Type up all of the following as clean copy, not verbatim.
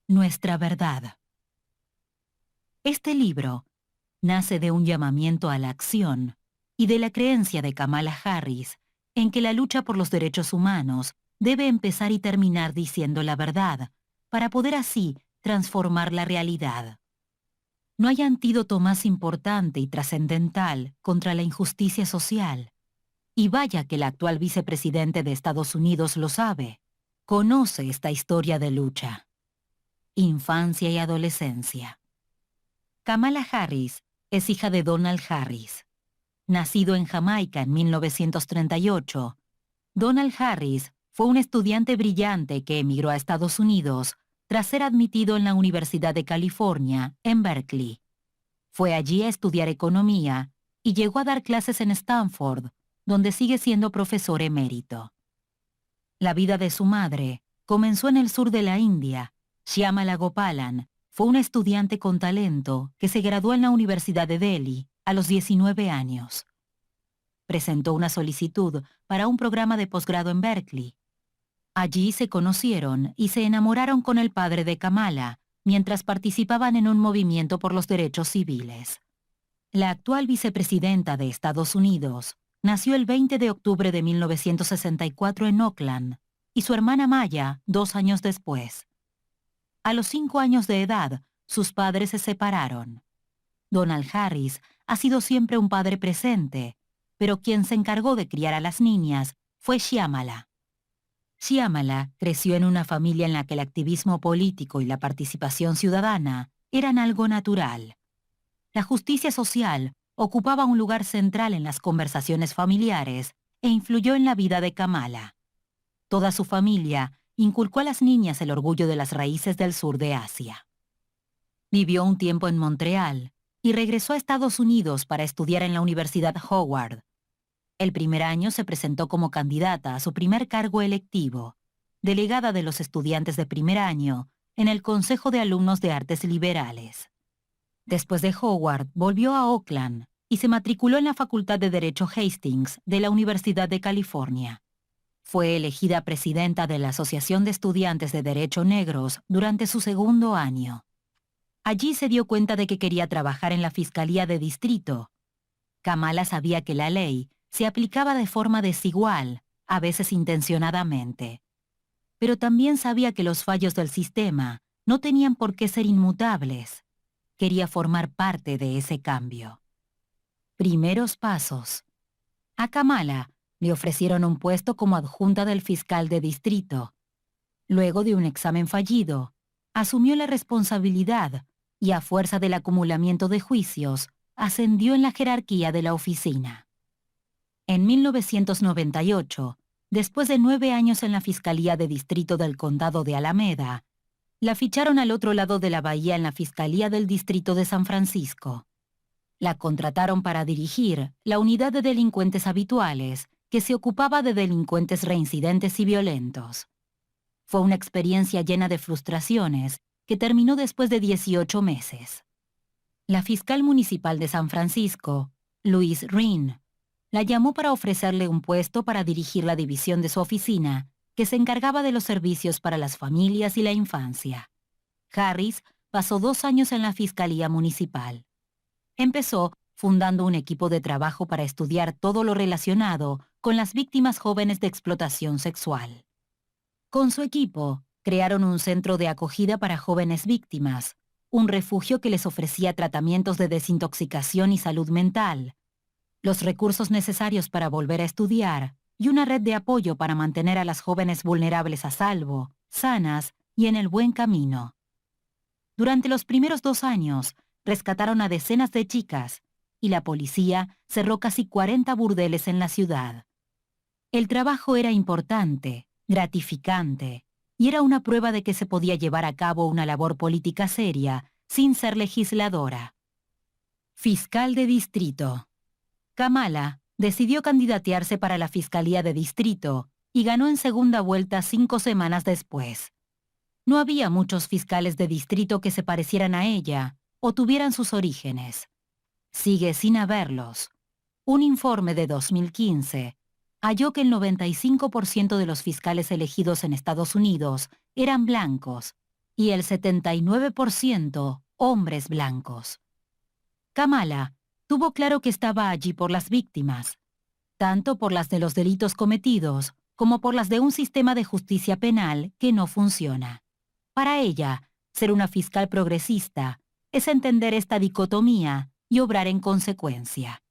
Nuestra verdad. Este libro nace de un llamamiento a la acción y de la creencia de Kamala Harris en que la lucha por los derechos humanos debe empezar y terminar diciendo la verdad, para poder así transformar la realidad. No hay antídoto más importante y trascendental contra la injusticia social. Y vaya que el actual vicepresidente de Estados Unidos lo sabe. Conoce esta historia de lucha. Infancia y adolescencia. Kamala Harris es hija de Donald Harris. Nacido en Jamaica en 1938, Donald Harris fue un estudiante brillante que emigró a Estados Unidos tras ser admitido en la Universidad de California, en Berkeley. Fue allí a estudiar economía y llegó a dar clases en Stanford, donde sigue siendo profesor emérito. La vida de su madre comenzó en el sur de la India. Shyamala Gopalan fue una estudiante con talento que se graduó en la Universidad de Delhi a los 19 años. Presentó una solicitud para un programa de posgrado en Berkeley. Allí se conocieron y se enamoraron con el padre de Kamala mientras participaban en un movimiento por los derechos civiles. La actual vicepresidenta de Estados Unidos nació el 20 de octubre de 1964 en Oakland y su hermana Maya 2 años después. A los 5 años de edad, sus padres se separaron. Donald Harris ha sido siempre un padre presente, pero quien se encargó de criar a las niñas fue Shyamala. Shyamala creció en una familia en la que el activismo político y la participación ciudadana eran algo natural. La justicia social ocupaba un lugar central en las conversaciones familiares e influyó en la vida de Kamala. Toda su familia inculcó a las niñas el orgullo de las raíces del sur de Asia. Vivió un tiempo en Montreal y regresó a Estados Unidos para estudiar en la Universidad Howard. El primer año se presentó como candidata a su primer cargo electivo, delegada de los estudiantes de primer año en el Consejo de Alumnos de Artes Liberales. Después de Howard, volvió a Oakland y se matriculó en la Facultad de Derecho Hastings de la Universidad de California. Fue elegida presidenta de la Asociación de Estudiantes de Derecho Negros durante su segundo año. Allí se dio cuenta de que quería trabajar en la Fiscalía de Distrito. Kamala sabía que la ley se aplicaba de forma desigual, a veces intencionadamente. Pero también sabía que los fallos del sistema no tenían por qué ser inmutables. Quería formar parte de ese cambio. Primeros pasos. A Kamala le ofrecieron un puesto como adjunta del fiscal de distrito. Luego de un examen fallido, asumió la responsabilidad y a fuerza del acumulamiento de juicios, ascendió en la jerarquía de la oficina. En 1998, después de 9 años en la Fiscalía de Distrito del Condado de Alameda, la ficharon al otro lado de la bahía en la Fiscalía del Distrito de San Francisco. La contrataron para dirigir la unidad de delincuentes habituales que se ocupaba de delincuentes reincidentes y violentos. Fue una experiencia llena de frustraciones que terminó después de 18 meses. La fiscal municipal de San Francisco, Louise Rheen, la llamó para ofrecerle un puesto para dirigir la división de su oficina que se encargaba de los servicios para las familias y la infancia. Harris pasó 2 años en la Fiscalía Municipal. Empezó fundando un equipo de trabajo para estudiar todo lo relacionado con las víctimas jóvenes de explotación sexual. Con su equipo, crearon un centro de acogida para jóvenes víctimas, un refugio que les ofrecía tratamientos de desintoxicación y salud mental, los recursos necesarios para volver a estudiar y una red de apoyo para mantener a las jóvenes vulnerables a salvo, sanas y en el buen camino. Durante los primeros 2 años, rescataron a decenas de chicas y la policía cerró casi 40 burdeles en la ciudad. El trabajo era importante, gratificante, y era una prueba de que se podía llevar a cabo una labor política seria sin ser legisladora. Fiscal de Distrito. Kamala decidió candidatearse para la Fiscalía de Distrito y ganó en segunda vuelta 5 semanas después. No había muchos fiscales de distrito que se parecieran a ella o tuvieran sus orígenes. Sigue sin haberlos. Un informe de 2015 halló que el 95% de los fiscales elegidos en Estados Unidos eran blancos y el 79% hombres blancos. Kamala tuvo claro que estaba allí por las víctimas, tanto por las de los delitos cometidos como por las de un sistema de justicia penal que no funciona. Para ella, ser una fiscal progresista es entender esta dicotomía y obrar en consecuencia.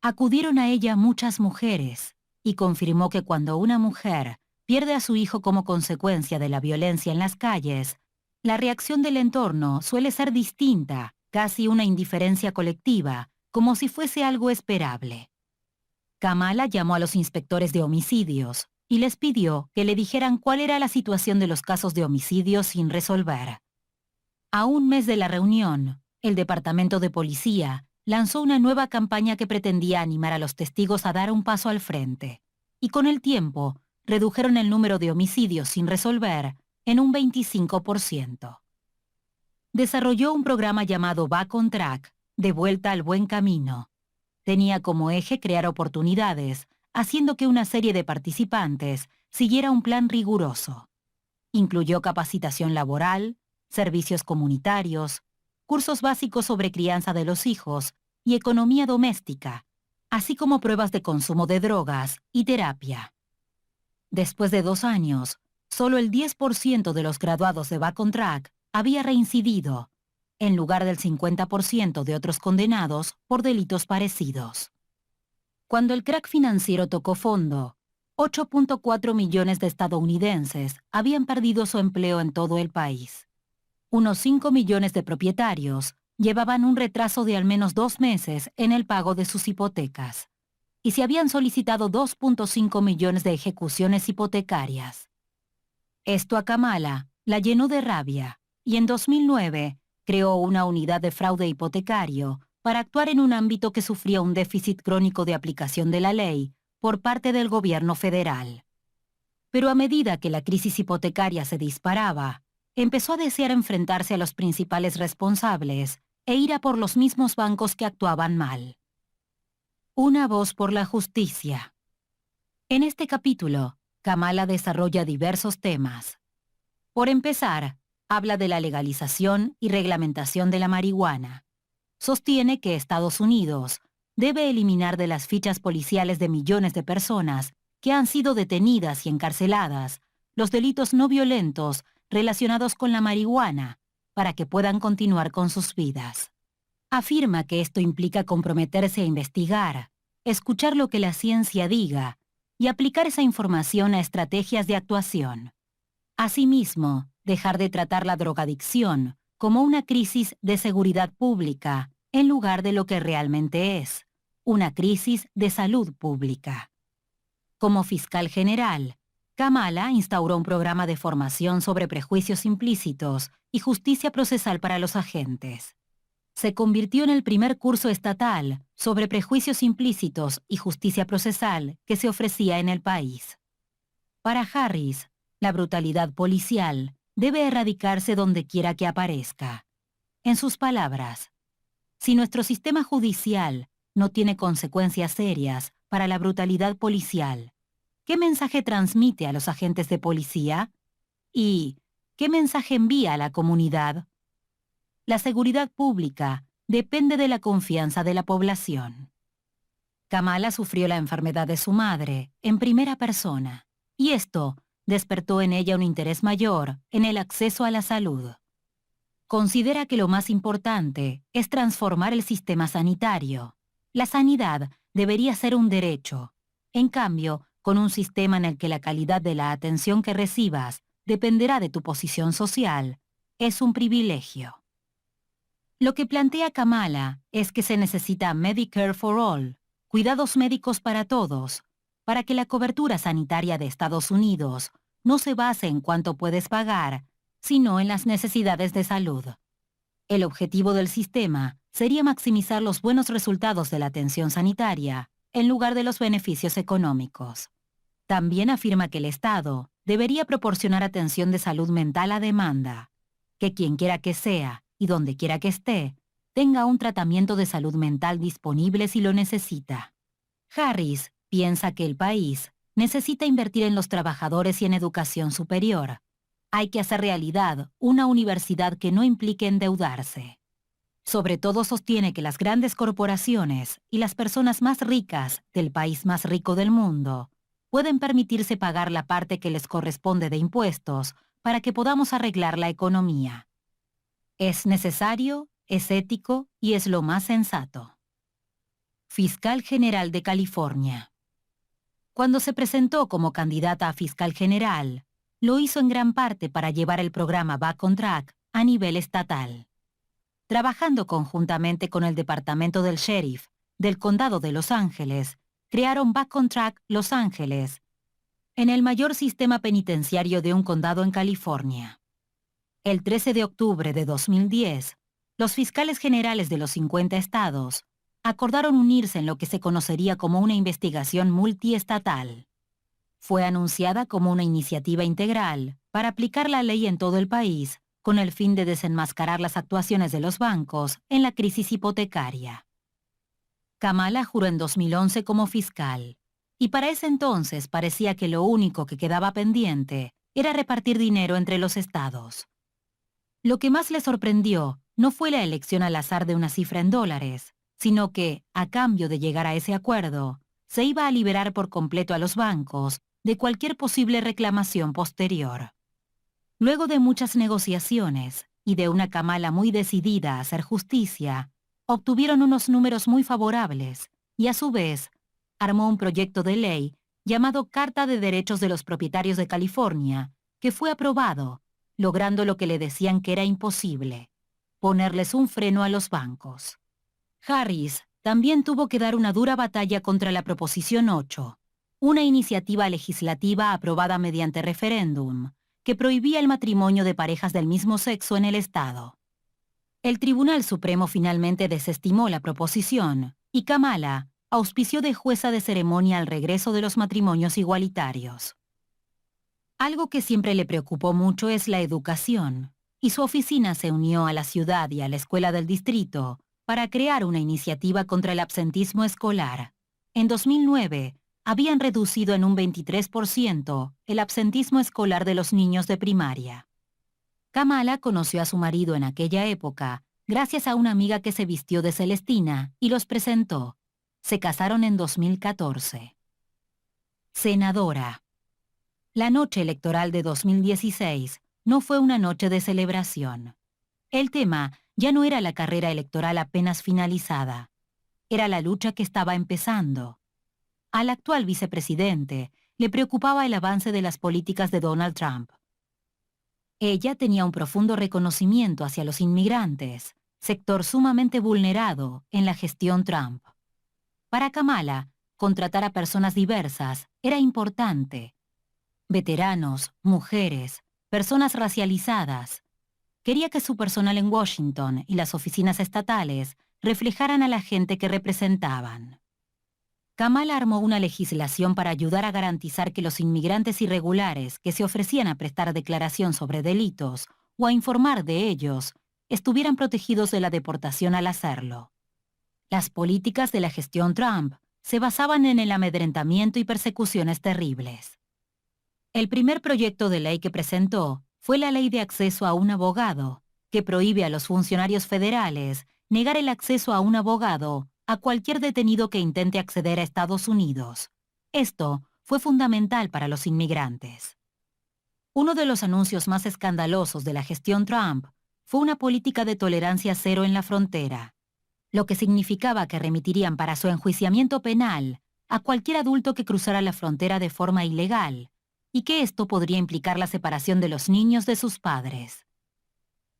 Acudieron a ella muchas mujeres y confirmó que cuando una mujer pierde a su hijo como consecuencia de la violencia en las calles, la reacción del entorno suele ser distinta, casi una indiferencia colectiva, como si fuese algo esperable. Kamala llamó a los inspectores de homicidios y les pidió que le dijeran cuál era la situación de los casos de homicidios sin resolver. A un mes de la reunión, el Departamento de Policía lanzó una nueva campaña que pretendía animar a los testigos a dar un paso al frente, y con el tiempo redujeron el número de homicidios sin resolver en un 25%. Desarrolló un programa llamado Back on Track, de vuelta al buen camino. Tenía como eje crear oportunidades, haciendo que una serie de participantes siguiera un plan riguroso. Incluyó capacitación laboral, servicios comunitarios, cursos básicos sobre crianza de los hijos y economía doméstica, así como pruebas de consumo de drogas y terapia. Después de 2 años, solo el 10% de los graduados de Back on Track había reincidido, en lugar del 50% de otros condenados por delitos parecidos. Cuando el crack financiero tocó fondo, 8.4 millones de estadounidenses habían perdido su empleo en todo el país. Unos 5 millones de propietarios llevaban un retraso de al menos 2 meses en el pago de sus hipotecas, y se habían solicitado 2.5 millones de ejecuciones hipotecarias. Esto a Kamala la llenó de rabia, y en 2009 creó una unidad de fraude hipotecario para actuar en un ámbito que sufría un déficit crónico de aplicación de la ley por parte del gobierno federal. Pero a medida que la crisis hipotecaria se disparaba, empezó a desear enfrentarse a los principales responsables e ir a por los mismos bancos que actuaban mal. Una voz por la justicia. En este capítulo, Kamala desarrolla diversos temas. Por empezar, habla de la legalización y reglamentación de la marihuana. Sostiene que Estados Unidos debe eliminar de las fichas policiales de millones de personas que han sido detenidas y encarceladas los delitos no violentos relacionados con la marihuana para que puedan continuar con sus vidas. Afirma que esto implica comprometerse a investigar, escuchar lo que la ciencia diga y aplicar esa información a estrategias de actuación. Asimismo, dejar de tratar la drogadicción como una crisis de seguridad pública en lugar de lo que realmente es, una crisis de salud pública. Como fiscal general, Kamala instauró un programa de formación sobre prejuicios implícitos y justicia procesal para los agentes. Se convirtió en el primer curso estatal sobre prejuicios implícitos y justicia procesal que se ofrecía en el país. Para Harris, la brutalidad policial debe erradicarse donde quiera que aparezca. En sus palabras, si nuestro sistema judicial no tiene consecuencias serias para la brutalidad policial, ¿qué mensaje transmite a los agentes de policía? ¿Y qué mensaje envía a la comunidad? La seguridad pública depende de la confianza de la población. Kamala sufrió la enfermedad de su madre en primera persona, y esto despertó en ella un interés mayor en el acceso a la salud. Considera que lo más importante es transformar el sistema sanitario. La sanidad debería ser un derecho. En cambio, con un sistema en el que la calidad de la atención que recibas dependerá de tu posición social, es un privilegio. Lo que plantea Kamala es que se necesita Medicare for All, cuidados médicos para todos, para que la cobertura sanitaria de Estados Unidos no se base en cuánto puedes pagar, sino en las necesidades de salud. El objetivo del sistema sería maximizar los buenos resultados de la atención sanitaria en lugar de los beneficios económicos. También afirma que el Estado debería proporcionar atención de salud mental a demanda, que quien quiera que sea y donde quiera que esté, tenga un tratamiento de salud mental disponible si lo necesita. Harris piensa que el país necesita invertir en los trabajadores y en educación superior. Hay que hacer realidad una universidad que no implique endeudarse. Sobre todo sostiene que las grandes corporaciones y las personas más ricas del país más rico del mundo pueden permitirse pagar la parte que les corresponde de impuestos para que podamos arreglar la economía. Es necesario, es ético y es lo más sensato. Fiscal General de California. Cuando se presentó como candidata a fiscal general, lo hizo en gran parte para llevar el programa Back on Track a nivel estatal. Trabajando conjuntamente con el Departamento del Sheriff del Condado de Los Ángeles, crearon Back on Track Los Ángeles, en el mayor sistema penitenciario de un condado en California. El 13 de octubre de 2010, los fiscales generales de los 50 estados acordaron unirse en lo que se conocería como una investigación multiestatal. Fue anunciada como una iniciativa integral para aplicar la ley en todo el país con el fin de desenmascarar las actuaciones de los bancos en la crisis hipotecaria. Kamala juró en 2011 como fiscal, y para ese entonces parecía que lo único que quedaba pendiente era repartir dinero entre los estados. Lo que más le sorprendió no fue la elección al azar de una cifra en dólares, sino que, a cambio de llegar a ese acuerdo, se iba a liberar por completo a los bancos de cualquier posible reclamación posterior. Luego de muchas negociaciones y de una Kamala muy decidida a hacer justicia, obtuvieron unos números muy favorables y, a su vez, armó un proyecto de ley llamado Carta de Derechos de los Propietarios de California, que fue aprobado, logrando lo que le decían que era imposible: ponerles un freno a los bancos. Harris también tuvo que dar una dura batalla contra la Proposición 8, una iniciativa legislativa aprobada mediante referéndum, que prohibía el matrimonio de parejas del mismo sexo en el estado. El Tribunal Supremo finalmente desestimó la proposición y Kamala auspició de jueza de ceremonia al regreso de los matrimonios igualitarios. Algo que siempre le preocupó mucho es la educación, y su oficina se unió a la ciudad y a la escuela del distrito para crear una iniciativa contra el absentismo escolar. En 2009, habían reducido en un 23% el absentismo escolar de los niños de primaria. Kamala conoció a su marido en aquella época gracias a una amiga que se vistió de Celestina y los presentó. Se casaron en 2014. Senadora. La noche electoral de 2016 no fue una noche de celebración. El tema ya no era la carrera electoral apenas finalizada. Era la lucha que estaba empezando. Al actual vicepresidente le preocupaba el avance de las políticas de Donald Trump. Ella tenía un profundo reconocimiento hacia los inmigrantes, sector sumamente vulnerado en la gestión Trump. Para Kamala, contratar a personas diversas era importante. Veteranos, mujeres, personas racializadas. Quería que su personal en Washington y las oficinas estatales reflejaran a la gente que representaban. Kamala armó una legislación para ayudar a garantizar que los inmigrantes irregulares que se ofrecían a prestar declaración sobre delitos o a informar de ellos estuvieran protegidos de la deportación al hacerlo. Las políticas de la gestión Trump se basaban en el amedrentamiento y persecuciones terribles. El primer proyecto de ley que presentó fue la Ley de Acceso a un Abogado, que prohíbe a los funcionarios federales negar el acceso a un abogado a cualquier detenido que intente acceder a Estados Unidos. Esto fue fundamental para los inmigrantes. Uno de los anuncios más escandalosos de la gestión Trump fue una política de tolerancia cero en la frontera, lo que significaba que remitirían para su enjuiciamiento penal a cualquier adulto que cruzara la frontera de forma ilegal, y que esto podría implicar la separación de los niños de sus padres.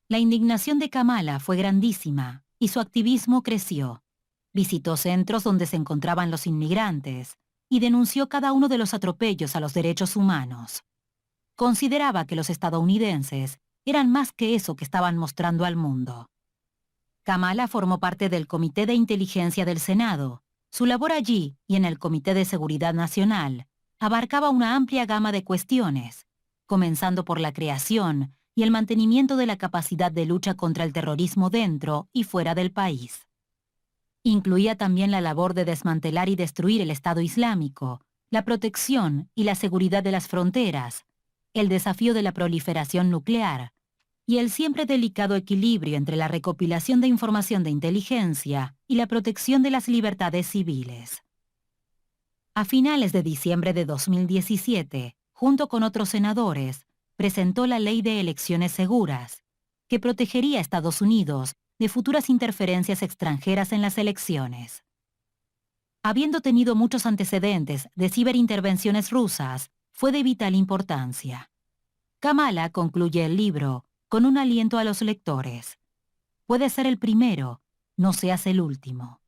La indignación de Kamala fue grandísima y su activismo creció. Visitó centros donde se encontraban los inmigrantes y denunció cada uno de los atropellos a los derechos humanos. Consideraba que los estadounidenses eran más que eso que estaban mostrando al mundo. Kamala formó parte del Comité de Inteligencia del Senado. Su labor allí y en el Comité de Seguridad Nacional abarcaba una amplia gama de cuestiones, comenzando por la creación y el mantenimiento de la capacidad de lucha contra el terrorismo dentro y fuera del país. Incluía también la labor de desmantelar y destruir el Estado Islámico, la protección y la seguridad de las fronteras, el desafío de la proliferación nuclear y el siempre delicado equilibrio entre la recopilación de información de inteligencia y la protección de las libertades civiles. A finales de diciembre de 2017, junto con otros senadores, presentó la Ley de Elecciones Seguras, que protegería a Estados Unidos de futuras interferencias extranjeras en las elecciones. Habiendo tenido muchos antecedentes de ciberintervenciones rusas, fue de vital importancia. Kamala concluye el libro con un aliento a los lectores. Puede ser el primero, no seas el último.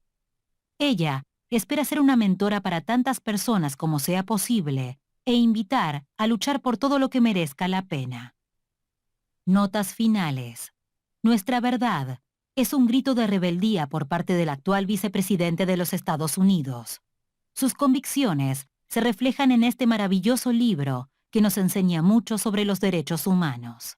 Ella espera ser una mentora para tantas personas como sea posible e invitar a luchar por todo lo que merezca la pena. Notas finales. Nuestra verdad es un grito de rebeldía por parte del actual vicepresidente de los Estados Unidos. Sus convicciones se reflejan en este maravilloso libro que nos enseña mucho sobre los derechos humanos.